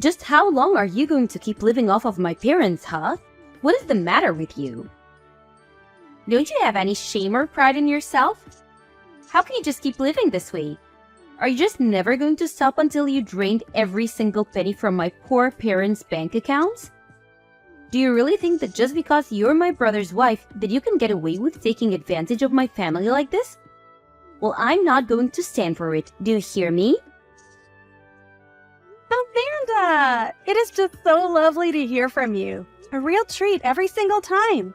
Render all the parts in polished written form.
Just how long are you going to keep living off of my parents, huh? What is the matter with you? Don't you have any shame or pride in yourself? How can you just keep living this way? Are you just never going to stop until you drained every single penny from my poor parents' bank accounts? Do you really think that just because you're my brother's wife that you can get away with taking advantage of my family like this? Well, I'm not going to stand for it. Do you hear me? Amanda! It is just so lovely to hear from you. A real treat every single time.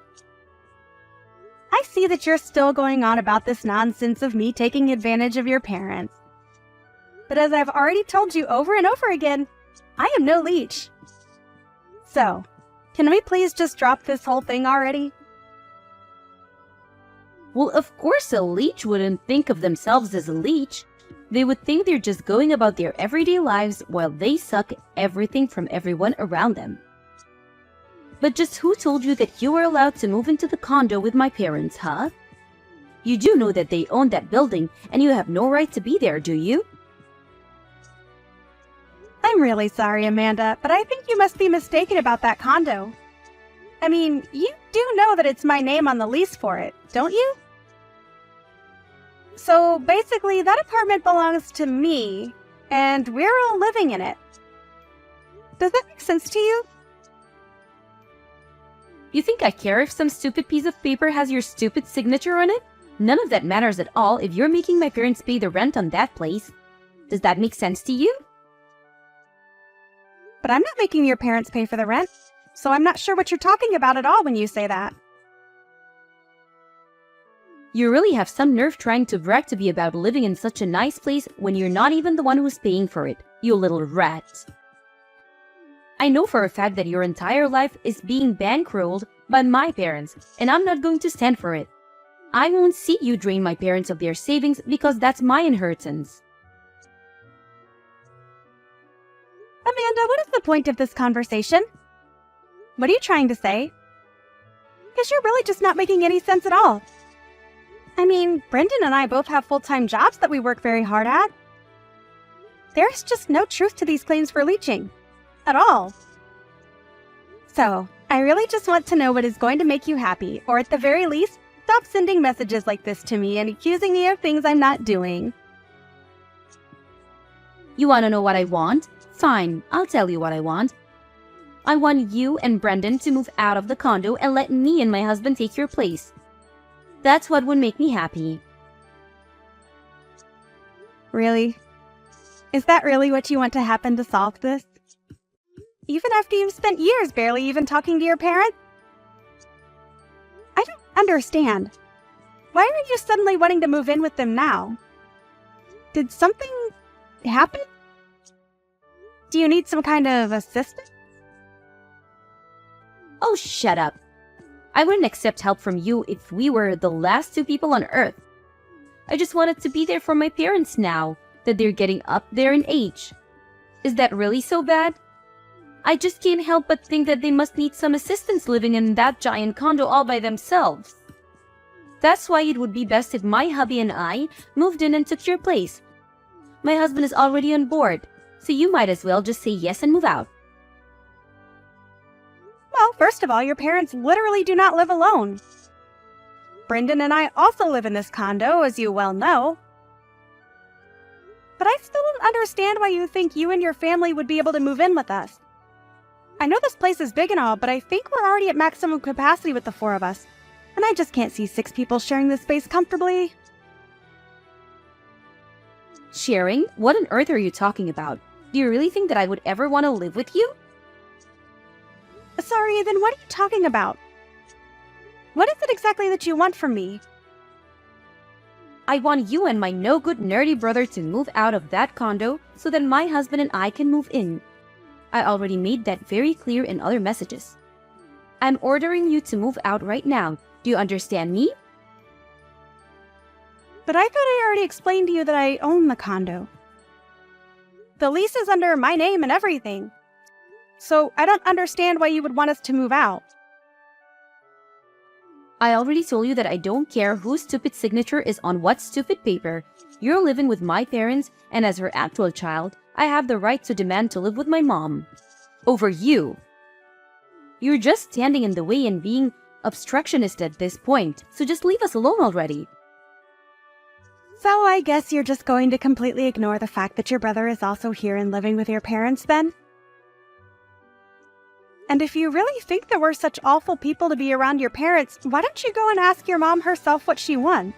I see that you're still going on about this nonsense of me taking advantage of your parents. But as I've already told you over and over again, I am no leech. So, can we please just drop this whole thing already? Well, of course a leech wouldn't think of themselves as a leech. They would think they're just going about their everyday lives while they suck everything from everyone around them. But just who told you that you were allowed to move into the condo with my parents, huh? You do know that they own that building and you have no right to be there, do you? I'm really sorry, Amanda, but I think you must be mistaken about that condo. I mean, you do know that it's my name on the lease for it, don't you? So basically, that apartment belongs to me, and we're all living in it. Does that make sense to you? You think I care if some stupid piece of paper has your stupid signature on it? None of that matters at all if you're making my parents pay the rent on that place. Does that make sense to you? But I'm not making your parents pay for the rent, so I'm not sure what you're talking about at all when you say that. You really have some nerve trying to brag to me about living in such a nice place when you're not even the one who's paying for it, you little rat. I know for a fact that your entire life is being bankrolled by my parents, and I'm not going to stand for it. I won't see you drain my parents of their savings because that's my inheritance. Amanda, what is the point of this conversation? What are you trying to say? Because you're really just not making any sense at all. I mean, Brendan and I both have full-time jobs that we work very hard at. There's just no truth to these claims for leeching. At all. So, I really just want to know what is going to make you happy, or at the very least, stop sending messages like this to me and accusing me of things I'm not doing. You want to know what I want? Fine, I'll tell you what I want. I want you and Brendan to move out of the condo and let me and my husband take your place. That's what would make me happy. Really? Is that really what you want to happen to solve this? Even after you've spent years barely even talking to your parents? I don't understand. Why are you suddenly wanting to move in with them now? Did something happen? Do you need some kind of assistance? Oh, shut up. I wouldn't accept help from you if we were the last two people on Earth. I just wanted to be there for my parents now that they're getting up there in age. Is that really so bad? I just can't help but think that they must need some assistance living in that giant condo all by themselves. That's why it would be best if my hubby and I moved in and took your place. My husband is already on board, so you might as well just say yes and move out. Well, first of all, your parents literally do not live alone. Brendan and I also live in this condo, as you well know. But I still don't understand why you think you and your family would be able to move in with us. I know this place is big and all, but I think we're already at maximum capacity with the four of us. And I just can't see 6 people sharing this space comfortably. Sharing? What on earth are you talking about? Do you really think that I would ever want to live with you? Sorry, then what are you talking about? What is it exactly that you want from me? I want you and my no-good nerdy brother to move out of that condo so that my husband and I can move in. I already made that very clear in other messages. I'm ordering you to move out right now. Do you understand me? But I thought I already explained to you that I own the condo. The lease is under my name and everything. So I don't understand why you would want us to move out. I already told you that I don't care whose stupid signature is on what stupid paper. You're living with my parents, and as her actual child, I have the right to demand to live with my mom. Over you. You're just standing in the way and being obstructionist at this point, so just leave us alone already. So I guess you're just going to completely ignore the fact that your brother is also here and living with your parents then? And if you really think that we're such awful people to be around your parents, why don't you go and ask your mom herself what she wants?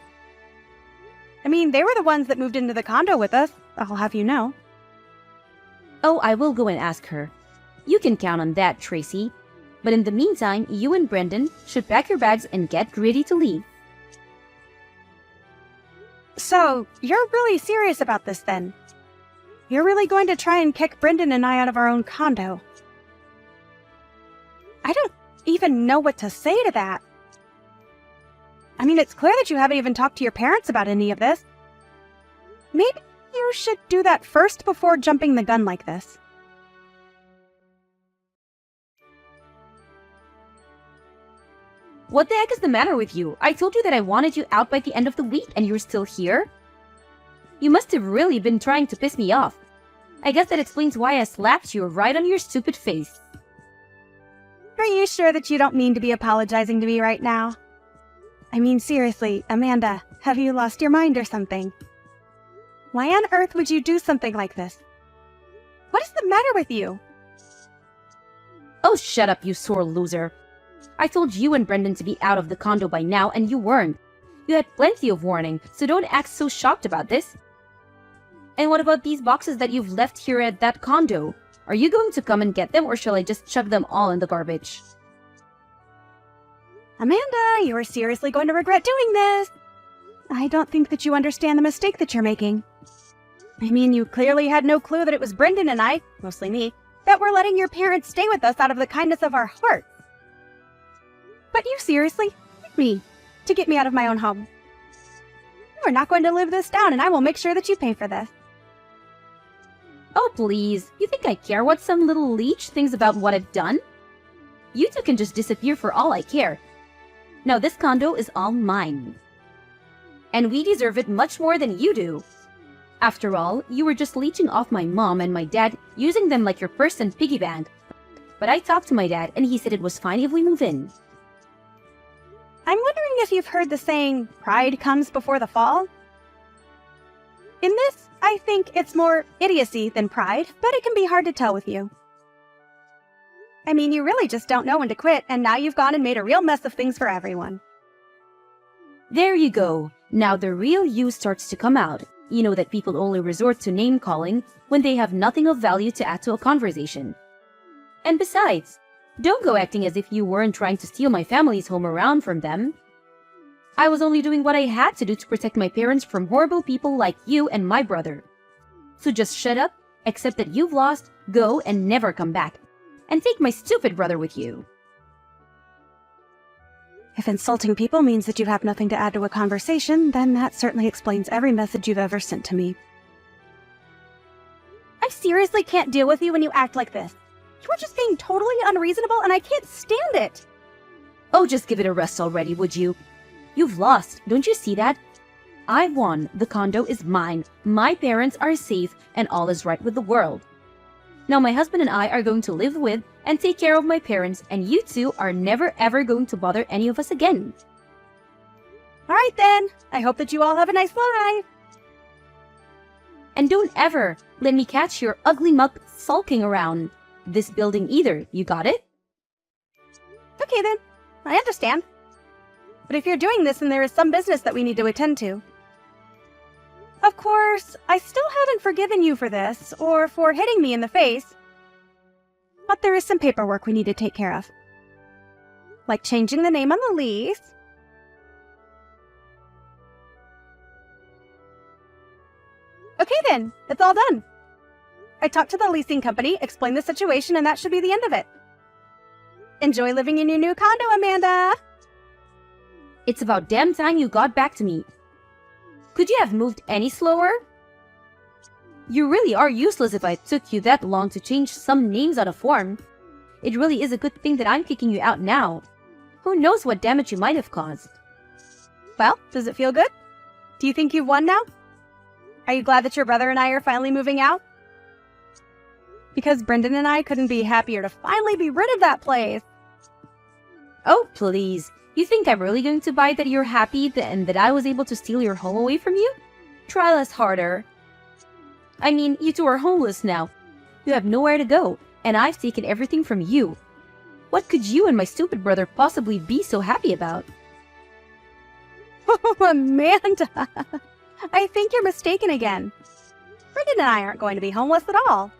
I mean, they were the ones that moved into the condo with us, I'll have you know. Oh, I will go and ask her. You can count on that, Tracy. But in the meantime, you and Brendan should pack your bags and get ready to leave. So, you're really serious about this then? You're really going to try and kick Brendan and I out of our own condo? I don't even know what to say to that. I mean, it's clear that you haven't even talked to your parents about any of this. Maybe you should do that first before jumping the gun like this. What the heck is the matter with you? I told you that I wanted you out by the end of the week and you're still here? You must have really been trying to piss me off. I guess that explains why I slapped you right on your stupid face. Are you sure that you don't mean to be apologizing to me right now? I mean, seriously, Amanda, have you lost your mind or something? Why on earth would you do something like this? What is the matter with you? Oh, shut up, you sore loser. I told you and Brendan to be out of the condo by now, and you weren't. You had plenty of warning, so don't act so shocked about this. And what about these boxes that you've left here at that condo? Are you going to come and get them, or shall I just chuck them all in the garbage? Amanda, you are seriously going to regret doing this. I don't think that you understand the mistake that you're making. I mean, you clearly had no clue that it was Brendan and I, mostly me, that were letting your parents stay with us out of the kindness of our hearts. But you seriously hit me to get me out of my own home. You are not going to live this down, and I will make sure that you pay for this. Oh, please. You think I care what some little leech thinks about what I've done? You two can just disappear for all I care. Now, this condo is all mine. And we deserve it much more than you do. After all, you were just leeching off my mom and my dad, using them like your purse and piggy bank. But I talked to my dad, and he said it was fine if we move in. I'm wondering if you've heard the saying, pride comes before the fall? In this, I think it's more idiocy than pride, but it can be hard to tell with you. I mean, you really just don't know when to quit, and now you've gone and made a real mess of things for everyone. There you go. Now the real you starts to come out. You know that people only resort to name-calling when they have nothing of value to add to a conversation. And besides, don't go acting as if you weren't trying to steal my family's home around from them. I was only doing what I had to do to protect my parents from horrible people like you and my brother. So just shut up, accept that you've lost, go and never come back. And take my stupid brother with you. If insulting people means that you have nothing to add to a conversation, then that certainly explains every message you've ever sent to me. I seriously can't deal with you when you act like this. You are just being totally unreasonable, and I can't stand it. Oh, just give it a rest already, would you? You've lost, don't you see that? I won, the condo is mine, my parents are safe, and all is right with the world. Now my husband and I are going to live with and take care of my parents, and you two are never ever going to bother any of us again. Alright then, I hope that you all have a nice life. And don't ever let me catch your ugly muck sulking around this building either, you got it? Okay then, I understand. But if you're doing this, then there is some business that we need to attend to. Of course, I still haven't forgiven you for this, or for hitting me in the face. But there is some paperwork we need to take care of. Like changing the name on the lease. Okay then, it's all done. I talked to the leasing company, explained the situation, and that should be the end of it. Enjoy living in your new condo, Amanda! It's about damn time you got back to me. Could you have moved any slower? You really are useless if I took you that long to change some names on a form. It really is a good thing that I'm kicking you out now. Who knows what damage you might have caused. Well, does it feel good? Do you think you've won now? Are you glad that your brother and I are finally moving out? because Brendan and I couldn't be happier to finally be rid of that place. Oh, please. You think I'm really going to buy that you're happy and that I was able to steal your home away from you? Try less harder. I mean, you two are homeless now. You have nowhere to go, and I've taken everything from you. What could you and my stupid brother possibly be so happy about? Oh, Amanda! I think you're mistaken again. Brendan and I aren't going to be homeless at all.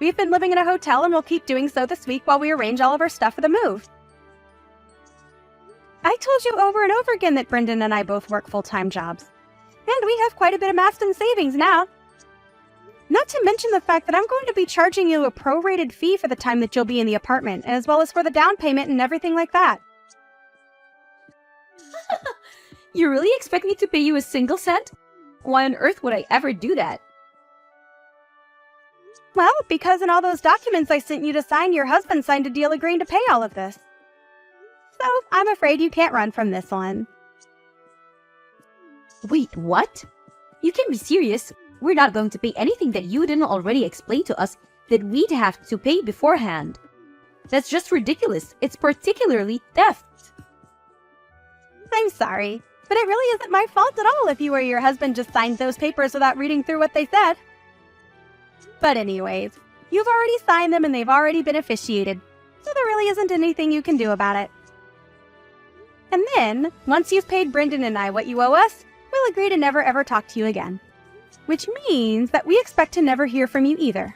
We've been living in a hotel and we'll keep doing so this week while we arrange all of our stuff for the move. I told you over and over again that Brendan and I both work full-time jobs. And we have quite a bit amassed in savings now. Not to mention the fact that I'm going to be charging you a prorated fee for the time that you'll be in the apartment, as well as for the down payment and everything like that. You really expect me to pay you a single cent? Why on earth would I ever do that? Well, because in all those documents I sent you to sign, your husband signed a deal agreeing to pay all of this. So, I'm afraid you can't run from this one. Wait, what? You can't be serious. We're not going to pay anything that you didn't already explain to us that we'd have to pay beforehand. That's just ridiculous. It's particularly theft. I'm sorry, but it really isn't my fault at all if you or your husband just signed those papers without reading through what they said. But anyways, you've already signed them and they've already been officiated, so there really isn't anything you can do about it. And then, once you've paid Brendan and I what you owe us, we'll agree to never ever talk to you again. Which means that we expect to never hear from you either.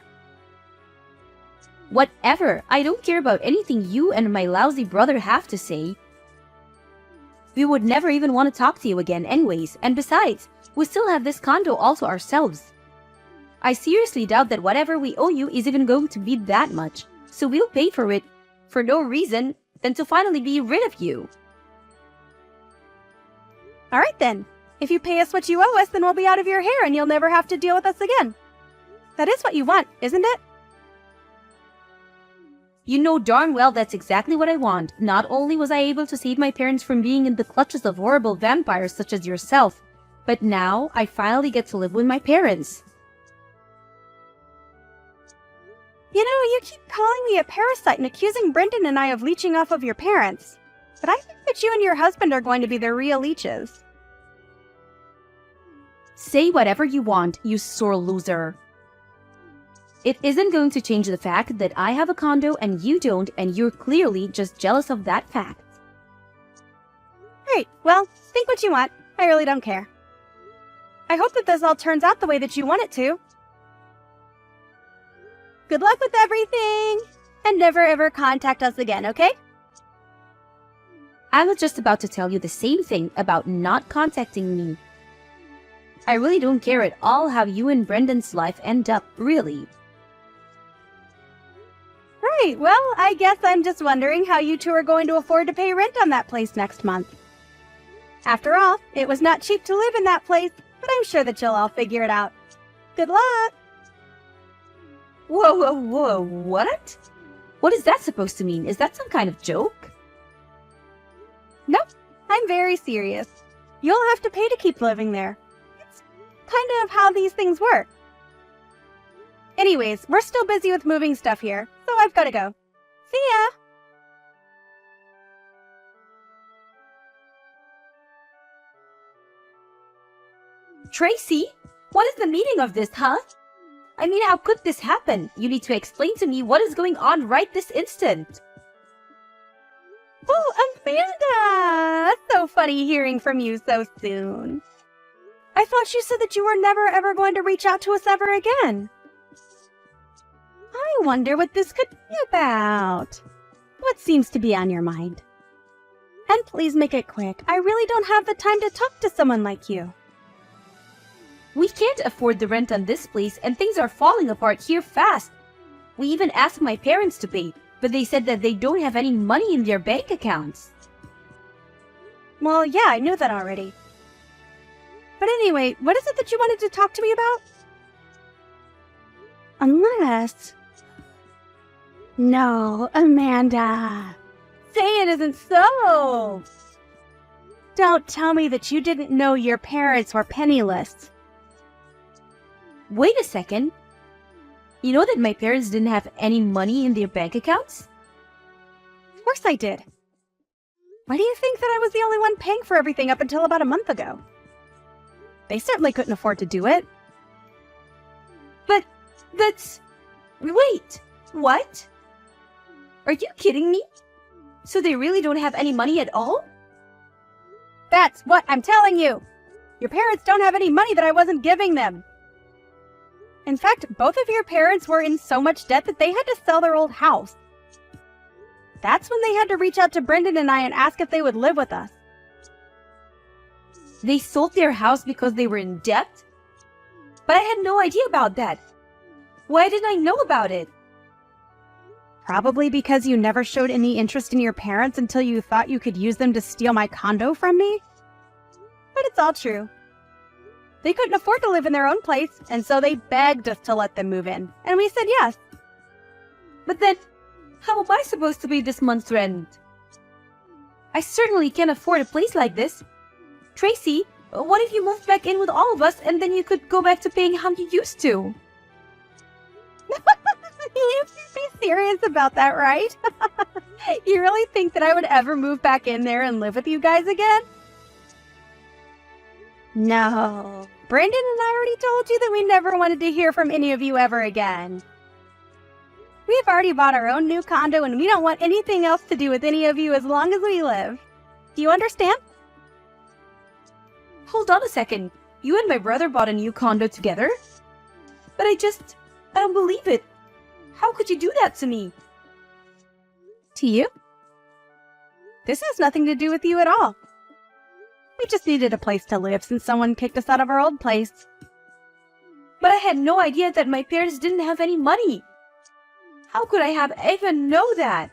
Whatever. I don't care about anything you and my lousy brother have to say. We would never even want to talk to you again anyways, and besides, we still have this condo all to ourselves. I seriously doubt that whatever we owe you is even going to be that much, so we'll pay for it for no reason than to finally be rid of you. Alright then. If you pay us what you owe us, then we'll be out of your hair and you'll never have to deal with us again. That is what you want, isn't it? You know darn well that's exactly what I want. Not only was I able to save my parents from being in the clutches of horrible vampires such as yourself, but now I finally get to live with my parents. You know, you keep calling me a parasite and accusing Brendan and I of leeching off of your parents. But I think that you and your husband are going to be the real leeches. Say whatever you want, you sore loser. It isn't going to change the fact that I have a condo and you don't, and you're clearly just jealous of that fact. Great, well, think what you want. I really don't care. I hope that this all turns out the way that you want it to. Good luck with everything! And never ever contact us again, okay? I was just about to tell you the same thing about not contacting me. I really don't care at all how you and Brendan's life end up, really. Right, well, I guess I'm just wondering how you two are going to afford to pay rent on that place next month. After all, it was not cheap to live in that place, but I'm sure that you'll all figure it out. Good luck! Whoa, what? What is that supposed to mean? Is that some kind of joke? Nope, I'm very serious. You'll have to pay to keep living there. It's kind of how these things work. Anyways, we're still busy with moving stuff here, so I've got to go. See ya! Tracy, what is the meaning of this, huh? I mean, how could this happen? You need to explain to me what is going on right this instant. Oh, Amanda! That's so funny hearing from you so soon. I thought you said that you were never ever going to reach out to us ever again. I wonder what this could be about. What seems to be on your mind? And please make it quick. I really don't have the time to talk to someone like you. We can't afford the rent on this place and things are falling apart here fast. We even asked my parents to pay, but they said that they don't have any money in their bank accounts. Well, yeah, I knew that already. But anyway, what is it that you wanted to talk to me about? Unless... No, Amanda. Say it isn't so. Don't tell me that you didn't know your parents were penniless. Wait a second. You know that my parents didn't have any money in their bank accounts? Of course I did. Why do you think that I was the only one paying for everything up until about a month ago? They certainly couldn't afford to do it. But that's... Wait, what? Are you kidding me? So they really don't have any money at all? That's what I'm telling you! Your parents don't have any money that I wasn't giving them. In fact, both of your parents were in so much debt that they had to sell their old house. That's when they had to reach out to Brendan and I and ask if they would live with us. They sold their house because they were in debt? But I had no idea about that. Why didn't I know about it? Probably because you never showed any interest in your parents until you thought you could use them to steal my condo from me. But it's all true. They couldn't afford to live in their own place, and so they begged us to let them move in, and we said yes. But then, how am I supposed to pay this month's rent? I certainly can't afford a place like this. Tracy, what if you moved back in with all of us and then you could go back to paying how you used to? You can't be serious about that, right? You really think that I would ever move back in there and live with you guys again? No. Brendan and I already told you that we never wanted to hear from any of you ever again. We've already bought our own new condo and we don't want anything else to do with any of you as long as we live. Do you understand? Hold on a second. You and my brother bought a new condo together? But I don't believe it. How could you do that to me? To you? This has nothing to do with you at all. We just needed a place to live since someone kicked us out of our old place. But I had no idea that my parents didn't have any money. How could I have even know that?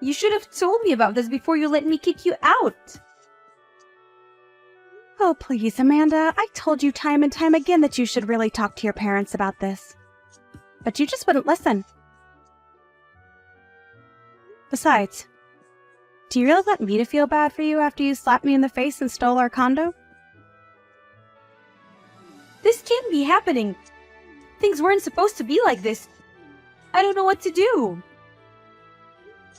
You should have told me about this before you let me kick you out. Oh, please, Amanda. I told you time and time again that you should really talk to your parents about this. But you just wouldn't listen. Besides, do you really want me to feel bad for you after you slapped me in the face and stole our condo? This can't be happening. Things weren't supposed to be like this. I don't know what to do.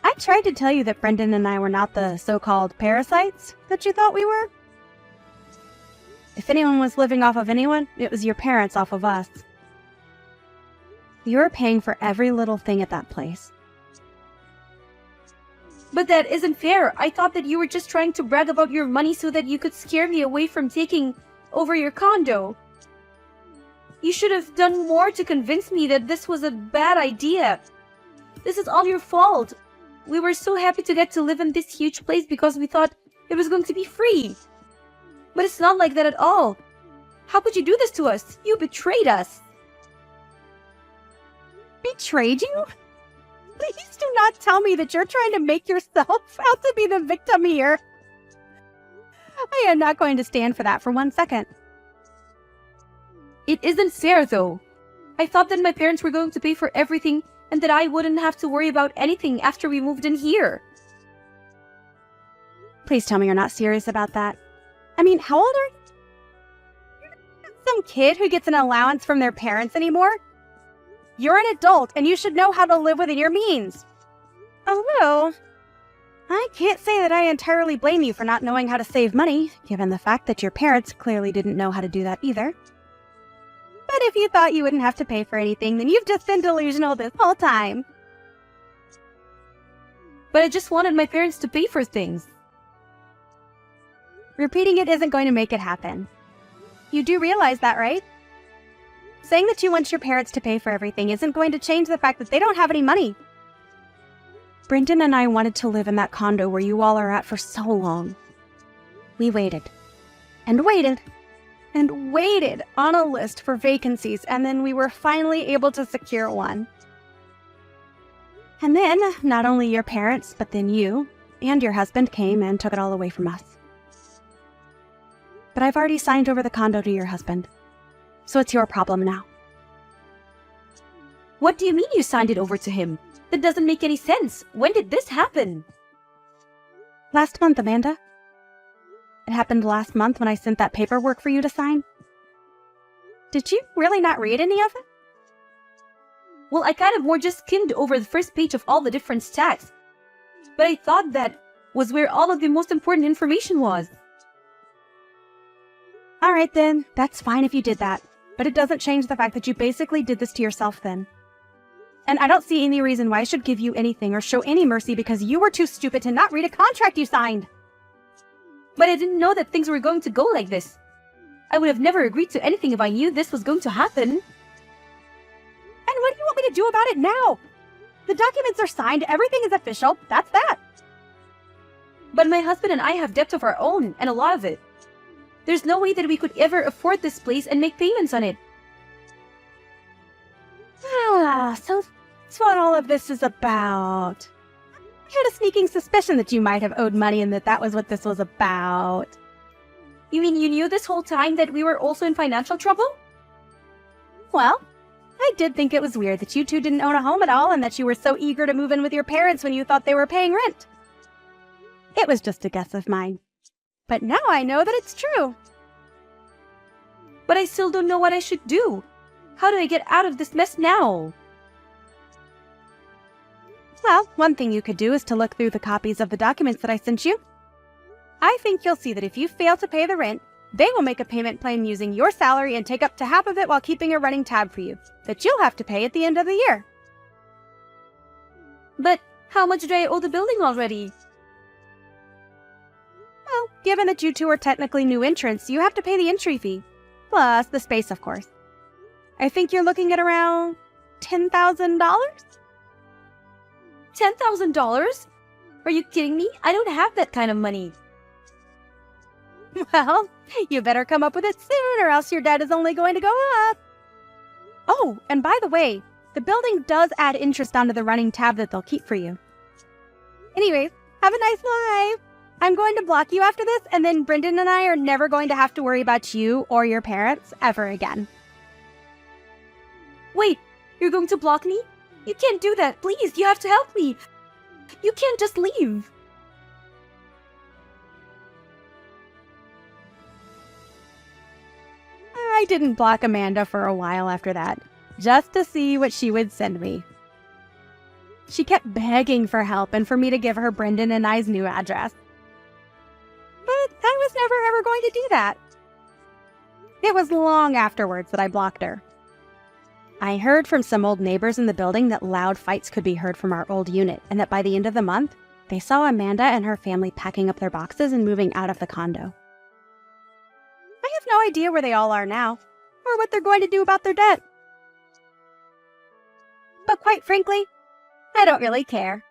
I tried to tell you that Brendan and I were not the so-called parasites that you thought we were. If anyone was living off of anyone, it was your parents off of us. You were paying for every little thing at that place. But that isn't fair. I thought that you were just trying to brag about your money so that you could scare me away from taking over your condo. You should have done more to convince me that this was a bad idea. This is all your fault. We were so happy to get to live in this huge place because we thought it was going to be free. But it's not like that at all. How could you do this to us? You betrayed us. Betrayed you? Please do not tell me that you're trying to make yourself out to be the victim here. I am not going to stand for that for 1 second. It isn't fair, though. I thought that my parents were going to pay for everything and that I wouldn't have to worry about anything after we moved in here. Please tell me you're not serious about that. I mean, how old are you? You're not some kid who gets an allowance from their parents anymore. You're an adult, and you should know how to live within your means. Although, I can't say that I entirely blame you for not knowing how to save money, given the fact that your parents clearly didn't know how to do that either. But if you thought you wouldn't have to pay for anything, then you've just been delusional this whole time. But I just wanted my parents to pay for things. Repeating it isn't going to make it happen. You do realize that, right? Saying that you want your parents to pay for everything isn't going to change the fact that they don't have any money. Brendan and I wanted to live in that condo where you all are at for so long. We waited, and waited, and waited on a list for vacancies, and then we were finally able to secure one. And then, not only your parents, but then you and your husband came and took it all away from us. But I've already signed over the condo to your husband. So it's your problem now. What do you mean you signed it over to him? That doesn't make any sense. When did this happen? Last month, Amanda. It happened last month when I sent that paperwork for you to sign. Did you really not read any of it? Well, I kind of more just skimmed over the first page of all the different stacks. But I thought that was where all of the most important information was. Alright then, that's fine if you did that. But it doesn't change the fact that you basically did this to yourself then. And I don't see any reason why I should give you anything or show any mercy because you were too stupid to not read a contract you signed. But I didn't know that things were going to go like this. I would have never agreed to anything if I knew this was going to happen. And what do you want me to do about it now? The documents are signed, everything is official, that's that. But my husband and I have debt of our own, and a lot of it. There's no way that we could ever afford this place and make payments on it. So that's what all of this is about. I had a sneaking suspicion that you might have owed money and that was what this was about. You mean you knew this whole time that we were also in financial trouble? Well, I did think it was weird that you two didn't own a home at all and that you were so eager to move in with your parents when you thought they were paying rent. It was just a guess of mine. But now I know that it's true. But I still don't know what I should do. How do I get out of this mess now? Well, one thing you could do is to look through the copies of the documents that I sent you. I think you'll see that if you fail to pay the rent, they will make a payment plan using your salary and take up to half of it while keeping a running tab for you, that you'll have to pay at the end of the year. But how much do I owe the building already? Well, given that you two are technically new entrants, you have to pay the entry fee. Plus the space, of course. I think you're looking at around $10,000? $10,000? Are you kidding me? I don't have that kind of money. Well, you better come up with it soon or else your debt is only going to go up. Oh, and by the way, the building does add interest onto the running tab that they'll keep for you. Anyways, have a nice life. I'm going to block you after this, and then Brendan and I are never going to have to worry about you or your parents ever again. Wait, you're going to block me? You can't do that. Please, you have to help me. You can't just leave. I didn't block Amanda for a while after that, just to see what she would send me. She kept begging for help and for me to give her Brendan and I's new address. But I was never ever going to do that. It was long afterwards that I blocked her. I heard from some old neighbors in the building that loud fights could be heard from our old unit, and that by the end of the month, they saw Amanda and her family packing up their boxes and moving out of the condo. I have no idea where they all are now, or what they're going to do about their debt. But quite frankly, I don't really care.